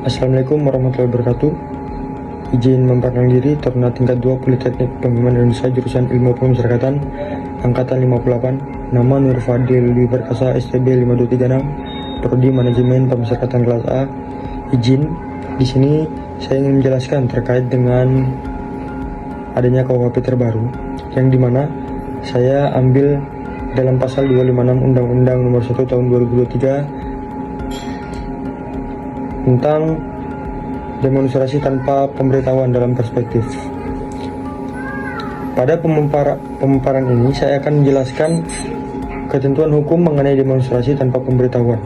Assalamualaikum warahmatullahi wabarakatuh. Izin memperkenalkan diri, Taruna tingkat 2 Politeknik Pembangunan Indonesia, jurusan Ilmu Pemasyarakatan, angkatan 58. Nama Nur Fadil Dwi Perkasa, STB 5236, Prodi Manajemen Pemasyarakatan kelas A. Izin, di sini saya ingin menjelaskan terkait dengan adanya KUHP terbaru, yang dimana saya ambil dalam pasal 256 Undang-Undang Nomor 1 Tahun 2023 tentang demonstrasi tanpa pemberitahuan dalam perspektif. Pada pemaparan ini saya akan menjelaskan ketentuan hukum mengenai demonstrasi tanpa pemberitahuan,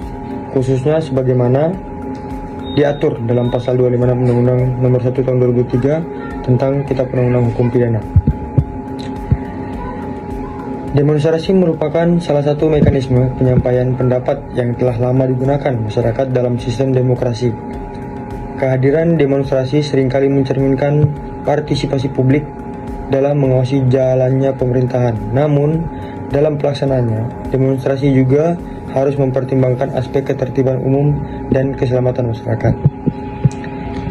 khususnya sebagaimana diatur dalam pasal 256 Undang-Undang Nomor 1 Tahun 2003 tentang Kitab Undang-Undang Hukum Pidana. Demonstrasi merupakan salah satu mekanisme penyampaian pendapat yang telah lama digunakan masyarakat dalam sistem demokrasi. Kehadiran demonstrasi seringkali mencerminkan partisipasi publik dalam mengawasi jalannya pemerintahan. Namun, dalam pelaksanaannya, demonstrasi juga harus mempertimbangkan aspek ketertiban umum dan keselamatan masyarakat.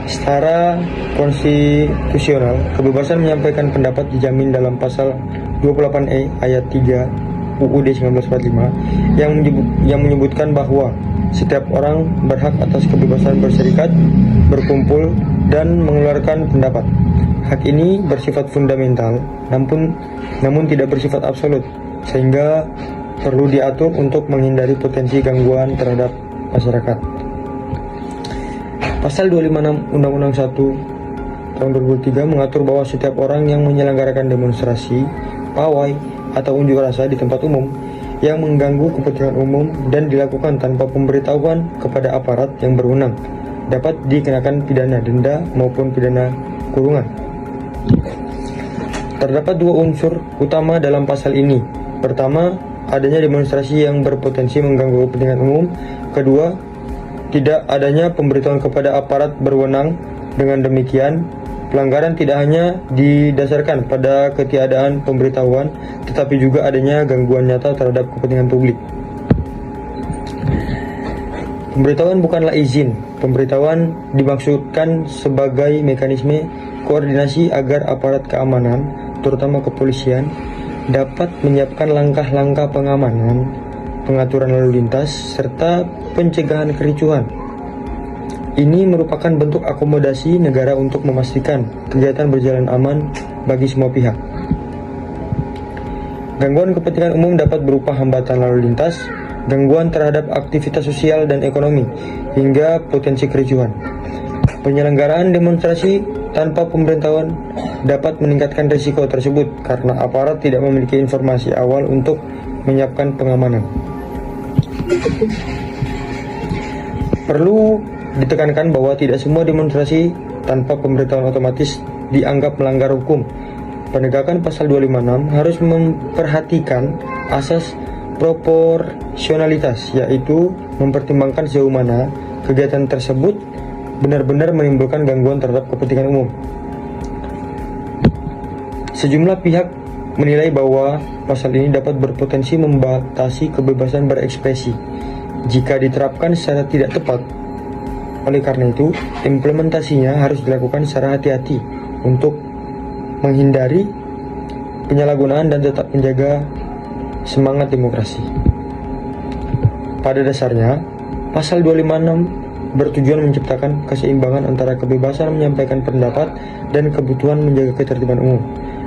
Secara konstitusional, kebebasan menyampaikan pendapat dijamin dalam pasal 28E ayat 3 UUD 1945 yang menyebutkan bahwa setiap orang berhak atas kebebasan berserikat, berkumpul, dan mengeluarkan pendapat. Hak ini bersifat fundamental, namun tidak bersifat absolut, sehingga perlu diatur untuk menghindari potensi gangguan terhadap masyarakat. Pasal 256 Undang-Undang 1 Tahun 2003 mengatur bahwa setiap orang yang menyelenggarakan demonstrasi, pawai, atau unjuk rasa di tempat umum yang mengganggu kepentingan umum dan dilakukan tanpa pemberitahuan kepada aparat yang berwenang dapat dikenakan pidana denda maupun pidana kurungan. Terdapat dua unsur utama dalam pasal ini. Pertama, adanya demonstrasi yang berpotensi mengganggu kepentingan umum. Kedua, tidak adanya pemberitahuan kepada aparat berwenang. Dengan demikian, pelanggaran tidak hanya didasarkan pada ketiadaan pemberitahuan, tetapi juga adanya gangguan nyata terhadap kepentingan publik. Pemberitahuan bukanlah izin. Pemberitahuan dimaksudkan sebagai mekanisme koordinasi agar aparat keamanan, terutama kepolisian, dapat menyiapkan langkah-langkah pengamanan, pengaturan lalu lintas, serta pencegahan kericuhan. Ini merupakan bentuk akomodasi negara untuk memastikan kegiatan berjalan aman bagi semua pihak. Gangguan kepentingan umum dapat berupa hambatan lalu lintas, gangguan terhadap aktivitas sosial dan ekonomi, hingga potensi kericuhan. Penyelenggaraan demonstrasi tanpa pemberitahuan dapat meningkatkan risiko tersebut karena aparat tidak memiliki informasi awal untuk menyiapkan pengamanan. Perlu ditekankan bahwa tidak semua demonstrasi tanpa pemberitahuan otomatis dianggap melanggar hukum. Penegakan pasal 256 harus memperhatikan asas proporsionalitas, yaitu mempertimbangkan sejauh mana kegiatan tersebut benar-benar menimbulkan gangguan terhadap kepentingan umum. Sejumlah pihak menilai bahwa pasal ini dapat berpotensi membatasi kebebasan berekspresi jika diterapkan secara tidak tepat. Oleh karena itu, implementasinya harus dilakukan secara hati-hati untuk menghindari penyalahgunaan dan tetap menjaga semangat demokrasi. Pada dasarnya, pasal 256 bertujuan menciptakan keseimbangan antara kebebasan menyampaikan pendapat dan kebutuhan menjaga ketertiban umum.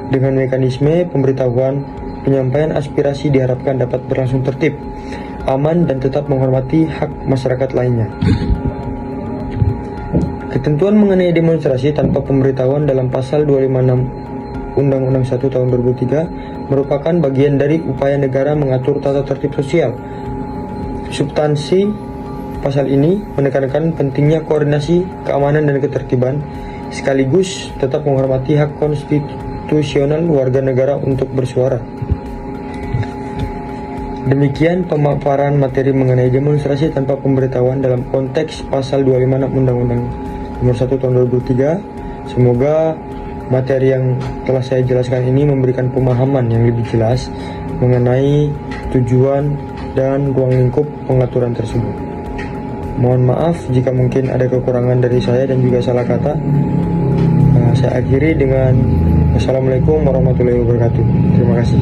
Dengan mekanisme pemberitahuan, penyampaian aspirasi diharapkan dapat berlangsung tertib, aman, dan tetap menghormati hak masyarakat lainnya. Ketentuan mengenai demonstrasi tanpa pemberitahuan dalam pasal 256 Undang-Undang 1 Tahun 2003 merupakan bagian dari upaya negara mengatur tata tertib sosial. Substansi pasal ini menekankan pentingnya koordinasi keamanan dan ketertiban, sekaligus tetap menghormati hak konstitusional warga negara untuk bersuara. Demikian pemaparan materi mengenai demonstrasi tanpa pemberitahuan dalam konteks pasal 256 Undang-Undang Nomor 1 Tahun 2003. Semoga materi yang telah saya jelaskan ini memberikan pemahaman yang lebih jelas mengenai tujuan dan ruang lingkup pengaturan tersebut. Mohon maaf jika mungkin ada kekurangan dari saya dan juga salah kata. Saya akhiri dengan Wassalamualaikum warahmatullahi wabarakatuh. Terima kasih.